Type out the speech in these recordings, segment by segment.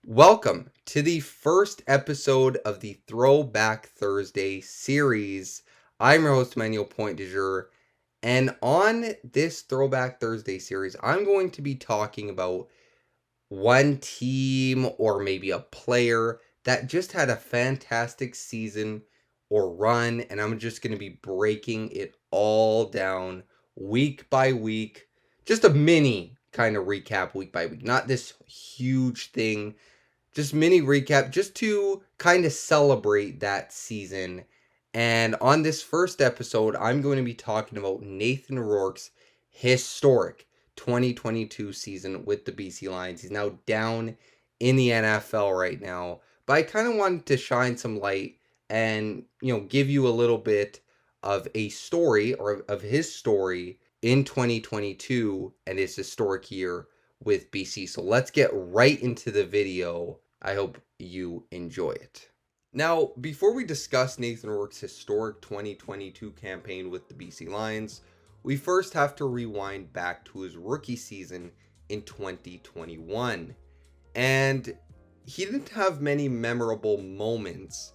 Welcome to the first episode of the Throwback Thursday series. I'm your host, Manuel Point du jour, and on this Throwback Thursday series, I'm going to be talking about one team or maybe a player that just had a fantastic season or run, and I'm just going to be breaking it all down week by week. Just a mini kind of recap week by week, not this huge thing, just mini recap just to kind of celebrate that season. And on this first episode, I'm going to be talking about Nathan Rourke's historic 2022 season with the BC Lions. He's now down in the NFL right now, but I kind of wanted to shine some light and, give you a little bit of a story or of his story in 2022 and his historic year with BC. So let's get right into the video. I hope you enjoy it. Now, before we discuss Nathan Rourke's historic 2022 campaign with the BC Lions, we first have to rewind back to his rookie season in 2021. And he didn't have many memorable moments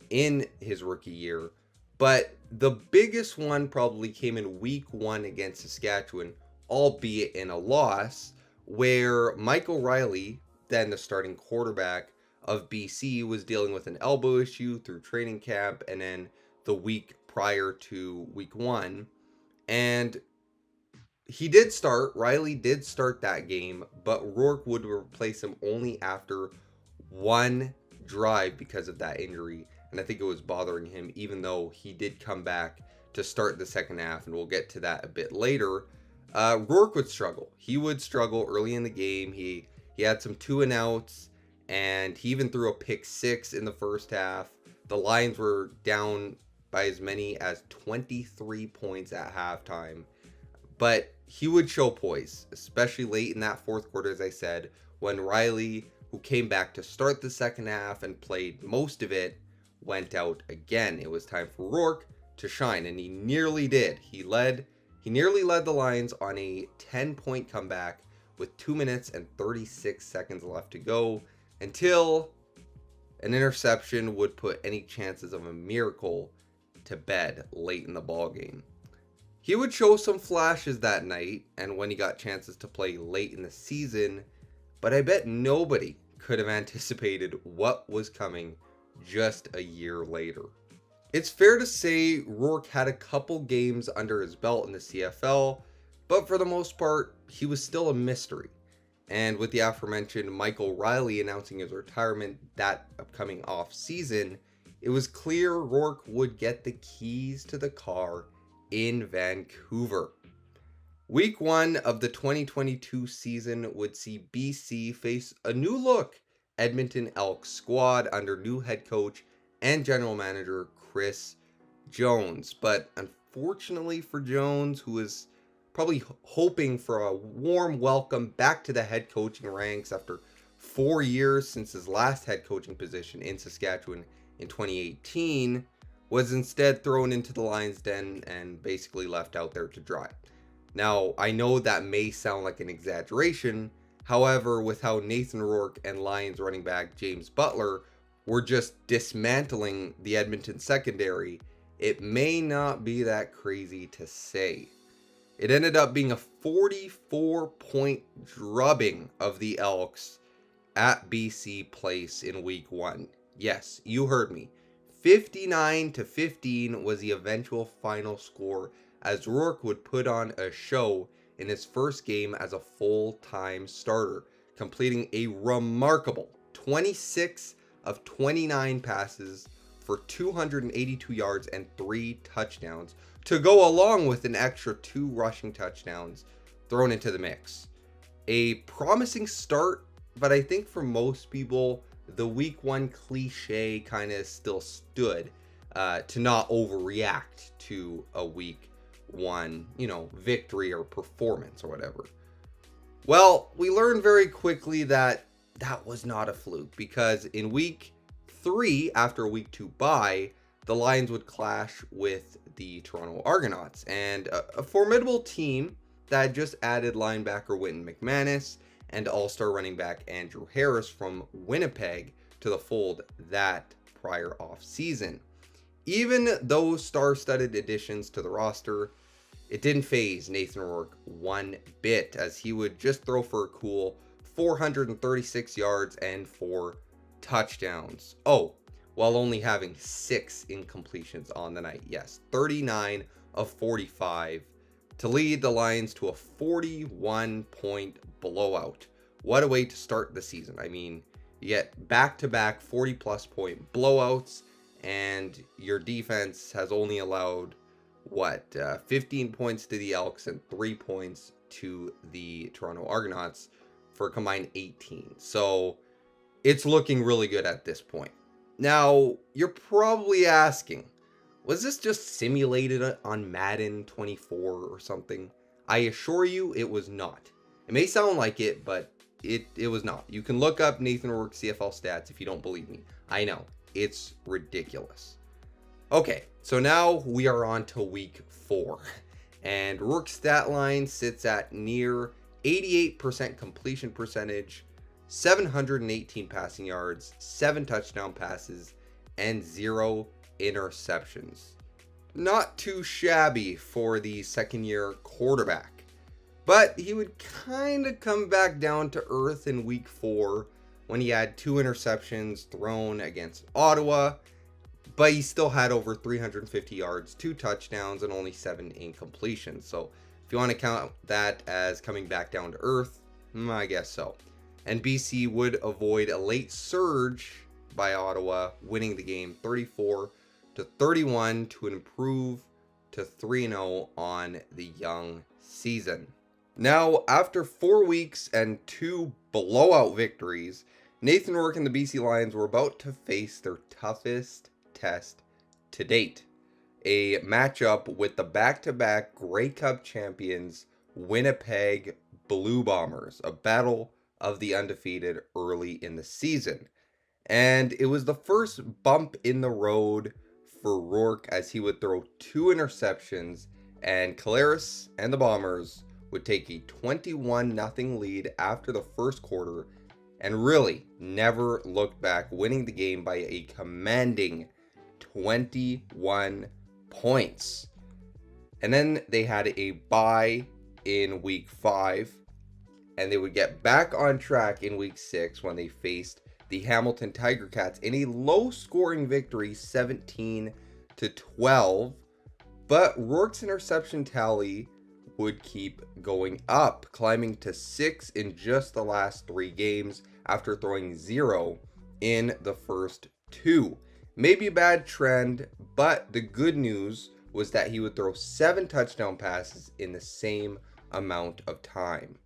in his rookie year, but the biggest one probably came in week 1 against Saskatchewan, albeit in a loss, where Michael Riley, then the starting quarterback of BC, was dealing with an elbow issue through training camp and then the week prior to week 1. And Riley did start that game, but Rourke would replace him only after one drive because of that injury. And I think it was bothering him, even though he did come back to start the second half, and we'll get to that a bit later. Rourke would struggle. He would struggle early in the game. He had some 2-and-outs, and he even threw a pick 6 in the first half. The Lions were down by as many as 23 points at halftime. But he would show poise, especially late in that fourth quarter, as I said, when Riley, who came back to start the second half and played most of it, went out again. It was time for Rourke to shine, and he nearly did. He nearly led the Lions on a 10-point comeback with 2 minutes and 36 seconds left to go, until an interception would put any chances of a miracle to bed late in the ballgame. He would show some flashes that night and when he got chances to play late in the season, but I bet nobody could have anticipated what was coming just a year later. It's fair to say Rourke had a couple games under his belt in the CFL, but for the most part, he was still a mystery. And with the aforementioned Michael Riley announcing his retirement that upcoming off-season, it was clear Rourke would get the keys to the car in Vancouver. Week 1 of the 2022 season would see BC face a new look Edmonton Elks squad under new head coach and general manager Chris Jones. But unfortunately for Jones, who was probably hoping for a warm welcome back to the head coaching ranks after 4 years since his last head coaching position in Saskatchewan in 2018, was instead thrown into the Lions' den and basically left out there to dry. Now, I know that may sound like an exaggeration. However, with how Nathan Rourke and Lions running back James Butler were just dismantling the Edmonton secondary, it may not be that crazy to say. It ended up being a 44-point drubbing of the Elks at BC Place in week 1. Yes, you heard me. 59-15 was the eventual final score, as Rourke would put on a show in his first game as a full-time starter, completing a remarkable 26 of 29 passes for 282 yards and 3 touchdowns, to go along with an extra 2 rushing touchdowns thrown into the mix. A promising start, but I think for most people, the week 1 cliche kind of still stood to not overreact to a week 1, victory or performance or whatever. Well, we learned very quickly that was not a fluke, because in week 3, after a week 2 bye, the Lions would clash with the Toronto Argonauts, and a formidable team that just added linebacker Wynton McManus and all-star running back Andrew Harris from Winnipeg to the fold that prior offseason. Even those star-studded additions to the roster, it didn't faze Nathan Rourke one bit, as he would just throw for a cool 436 yards and 4 touchdowns. Oh, while only having 6 incompletions on the night. Yes, 39 of 45 to lead the Lions to a 41-point blowout. What a way to start the season. I mean, you get back-to-back 40-plus point blowouts, and your defense has only allowed, 15 points to the Elks and 3 points to the Toronto Argonauts for a combined 18. So it's looking really good at this point. Now, you're probably asking, was this just simulated on Madden 24 or something? I assure you it was not. It may sound like it, but it was not. You can look up Nathan Rourke CFL stats if you don't believe me. I know, it's ridiculous. Okay, so now we are on to week 4. And Rourke's stat line sits at near 88% completion percentage, 718 passing yards, 7 touchdown passes, and 0 interceptions. Not too shabby for the second-year quarterback. But he would kind of come back down to earth in week 4 when he had 2 interceptions thrown against Ottawa, but he still had over 350 yards, 2 touchdowns, and only 7 incompletions. So if you want to count that as coming back down to earth, I guess so. And BC would avoid a late surge by Ottawa, winning the game 34-31 to improve to 3-0 on the young season. Now, after 4 weeks and 2 blowout victories, Nathan Rourke and the BC Lions were about to face their toughest test to date. A matchup with the back-to-back Grey Cup champions, Winnipeg Blue Bombers. A battle of the undefeated early in the season. And it was the first bump in the road for Rourke, as he would throw 2 interceptions, and Collaros and the Bombers would take a 21-0 lead after the first quarter and really never looked back, winning the game by a commanding 21 points. And then they had a bye in week 5, and they would get back on track in week 6 when they faced the Hamilton Tiger Cats in a low-scoring victory, 17-12. But Rourke's interception tally would keep going up, climbing to 6 in just the last 3 games after throwing 0 in the first 2. Maybe a bad trend, but the good news was that he would throw 7 touchdown passes in the same amount of time.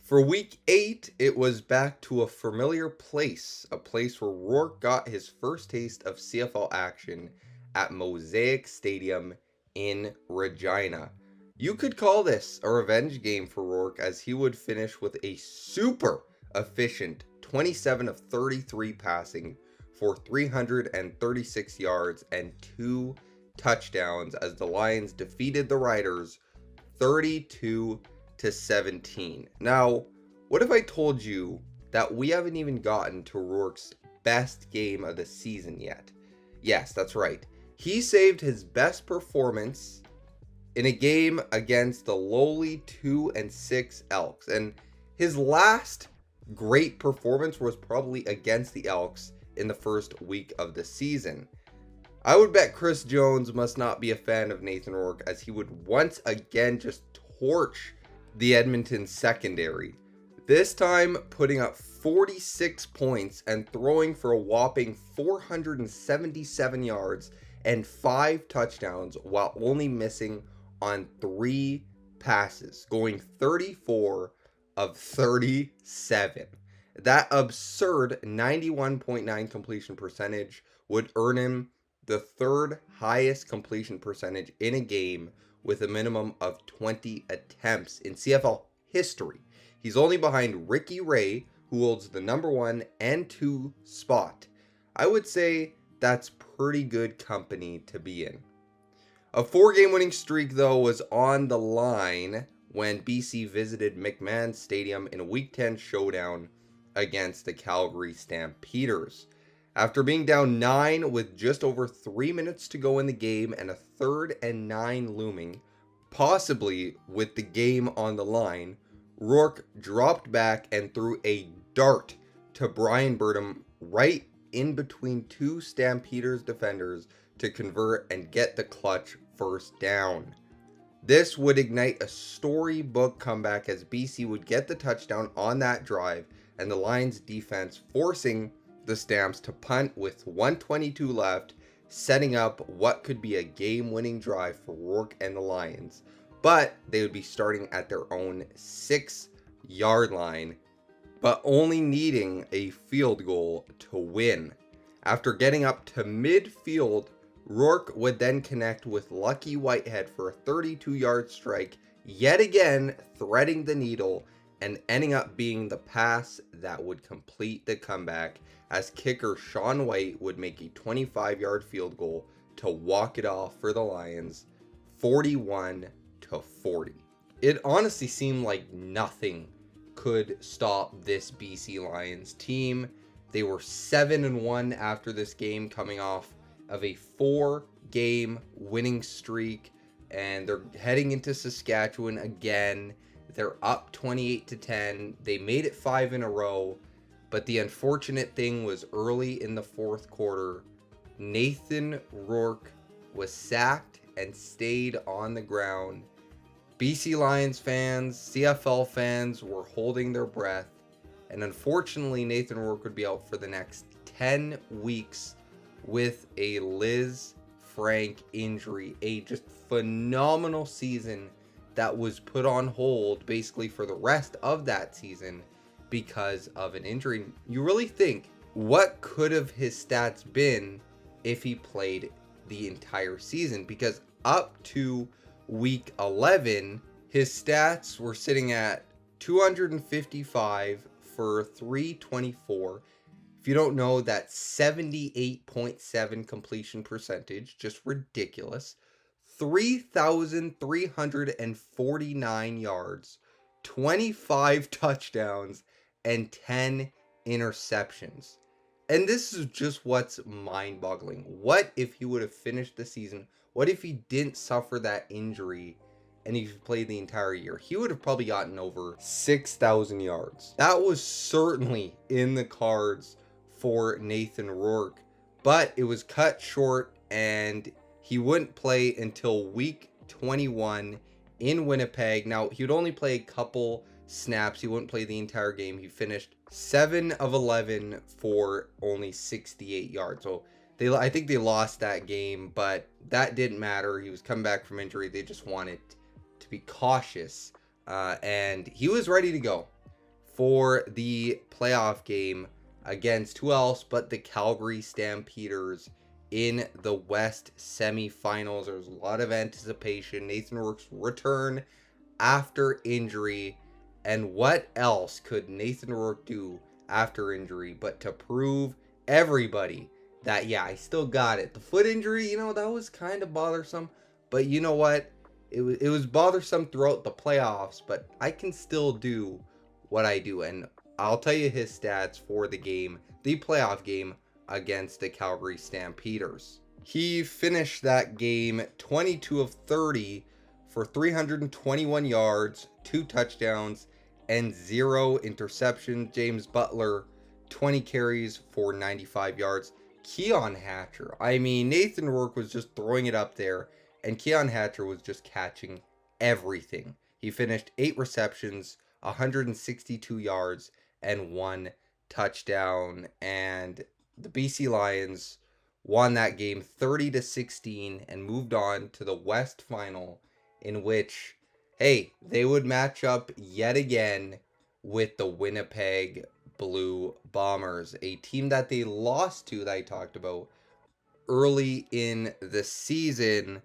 For week 8, it was back to a familiar place, a place where Rourke got his first taste of CFL action at Mosaic Stadium in Regina. You could call this a revenge game for Rourke, as he would finish with a super efficient 27 of 33 passing for 336 yards and 2 touchdowns as the Lions defeated the Riders 32-17. Now, what if I told you that we haven't even gotten to Rourke's best game of the season yet? Yes, that's right. He saved his best performance in a game against the lowly 2-6 Elks. And his last great performance was probably against the Elks in the first week of the season. I would bet Chris Jones must not be a fan of Nathan Rourke, as he would once again just torch the Edmonton secondary. This time putting up 46 points and throwing for a whopping 477 yards and 5 touchdowns while only missing on 3 passes, going 34 of 37. That absurd 91.9 completion percentage would earn him the 3rd highest completion percentage in a game with a minimum of 20 attempts in CFL history. He's only behind Ricky Ray, who holds the number 1 and 2 spot. I would say that's pretty good company to be in. A 4-game winning streak, though, was on the line when BC visited McMahon Stadium in a Week 10 showdown against the Calgary Stampeders. After being down 9 with just over 3 minutes to go in the game and a 3rd and 9 looming, possibly with the game on the line, Rourke dropped back and threw a dart to Brian Birdham right in between two Stampeders defenders to convert and get the clutch first down. This would ignite a storybook comeback as BC would get the touchdown on that drive and the Lions defense forcing the Stamps to punt with 1:22 left, setting up what could be a game-winning drive for Rourke and the Lions. But they would be starting at their own 6-yard line, but only needing a field goal to win. After getting up to midfield, Rourke would then connect with Lucky Whitehead for a 32-yard strike, yet again threading the needle and ending up being the pass that would complete the comeback, as kicker Sean White would make a 25-yard field goal to walk it off for the Lions, 41-40. It honestly seemed like nothing could stop this BC Lions team. They were 7-1 after this game, coming off of a 4-game winning streak, and they're heading into Saskatchewan again. They're up 28-10. They made it 5 in a row, but the unfortunate thing was early in the fourth quarter, Nathan Rourke was sacked and stayed on the ground. BC Lions fans, CFL fans were holding their breath, and unfortunately Nathan Rourke would be out for the next 10 weeks with a Liz Frank injury, a just phenomenal season that was put on hold basically for the rest of that season because of an injury. You really think, what could have his stats been if he played the entire season? Because up to week 11, his stats were sitting at 255 for 324. If you don't know, that's 78.7 completion percentage, just ridiculous. 3,349 yards, 25 touchdowns, and 10 interceptions. And this is just what's mind-boggling. What if he would have finished the season? What if he didn't suffer that injury and he played the entire year? He would have probably gotten over 6,000 yards. That was certainly in the cards for Nathan Rourke, but it was cut short and he wouldn't play until week 21 in Winnipeg. Now, he would only play a couple snaps. He wouldn't play the entire game. He finished 7 of 11 for only 68 yards. So I think they lost that game, but that didn't matter. He was coming back from injury. They just wanted to be cautious, and he was ready to go for the playoff game against who else but the Calgary Stampeders in the West semifinals. There was a lot of anticipation. Nathan Rourke's return after injury. And what else could Nathan Rourke do after injury but to prove everybody that, yeah, I still got it. The foot injury, that was kind of bothersome. But you know what? It was bothersome throughout the playoffs, but I can still do what I do. And I'll tell you his stats for the game, the playoff game against the Calgary Stampeders. He finished that game 22 of 30 for 321 yards, 2 touchdowns, and 0 interceptions. James Butler, 20 carries for 95 yards. Keon Hatcher, Nathan Rourke was just throwing it up there, and Keon Hatcher was just catching everything. He finished 8 receptions, 162 yards, and 1 touchdown, and the BC Lions won that game 30-16 and moved on to the West Final, in which, hey, they would match up yet again with the Winnipeg Blue Bombers, a team that they lost to that I talked about early in the season.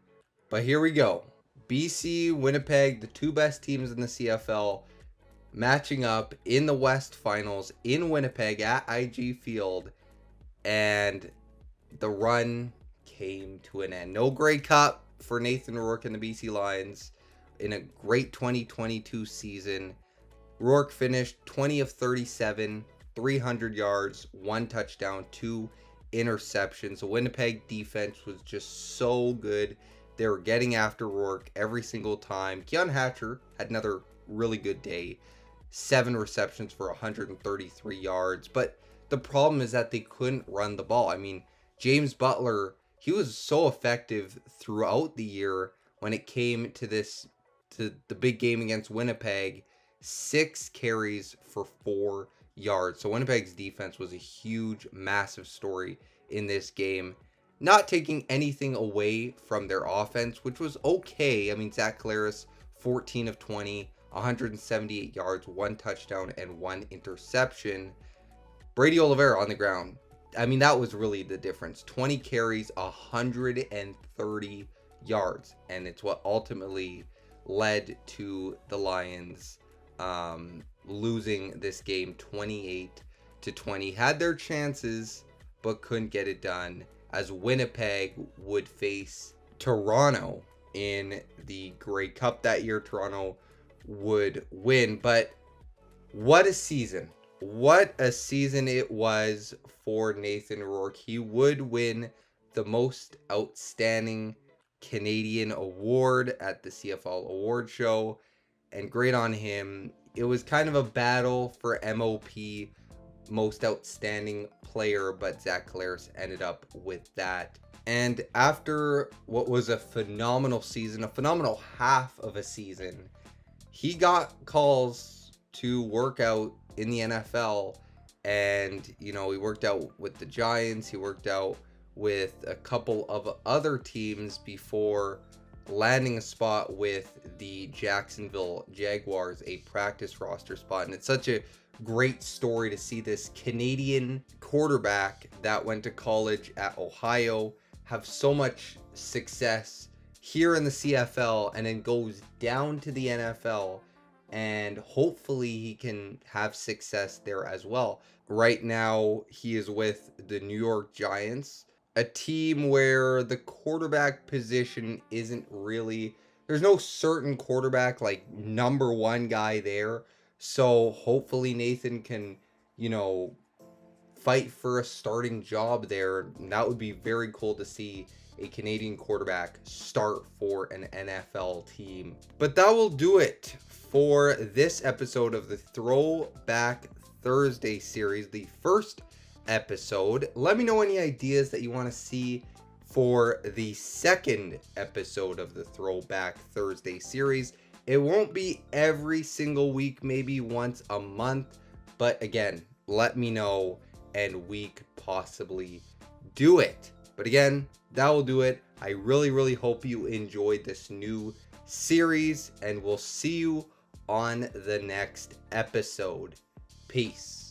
But here we go. BC, Winnipeg, the two best teams in the CFL, matching up in the West Finals in Winnipeg at IG Field, and the run came to an end. No Grey Cup for Nathan Rourke and the BC Lions. in a great 2022 season. Rourke finished 20 of 37, 300 yards, 1 touchdown, 2 interceptions. The Winnipeg defense was just so good. They were getting after Rourke every single time. Keon Hatcher had another really good day. 7 receptions for 133 yards. But the problem is that they couldn't run the ball. I mean, James Butler, he was so effective throughout the year when it came to the big game against Winnipeg. 6 carries for 4 yards. So Winnipeg's defense was a huge, massive story in this game. Not taking anything away from their offense, which was okay. I mean, Zach Collaros, 14 of 20, 178 yards, 1 touchdown, and 1 interception. Brady Oliveira on the ground. I mean, that was really the difference. 20 carries, 130 yards. And it's what ultimately led to the Lions losing this game 28-20. Had their chances, but couldn't get it done, as Winnipeg would face Toronto in the Grey Cup that year. Toronto would win. But what a season. What a season it was for Nathan Rourke. He would win the most outstanding Canadian award at the CFL award show, and great on him. It was kind of a battle for MOP, most outstanding player, but Zach Collaros ended up with that. And after what was a phenomenal season, a phenomenal half of a season, he got calls to work out in the NFL. And, you know, he worked out with the Giants, he worked out with a couple of other teams before landing a spot with the Jacksonville Jaguars, a practice roster spot. And it's such a great story to see this Canadian quarterback that went to college at Ohio have so much success here in the CFL and then goes down to the NFL, and hopefully he can have success there as well. Right now he is with the New York Giants, a team where the quarterback position isn't really, there's no certain quarterback like number one guy there. So hopefully Nathan can, you know, fight for a starting job there. And that would be very cool to see a Canadian quarterback start for an NFL team. But that will do it for this episode of the Throwback Thursday series, the first episode. Let me know any ideas that you want to see for the second episode of the Throwback Thursday series. It won't be every single week, maybe once a month, but again, let me know and we could possibly do it. But again, that will do it. I really hope you enjoyed this new series, and we'll see you on the next episode. Peace.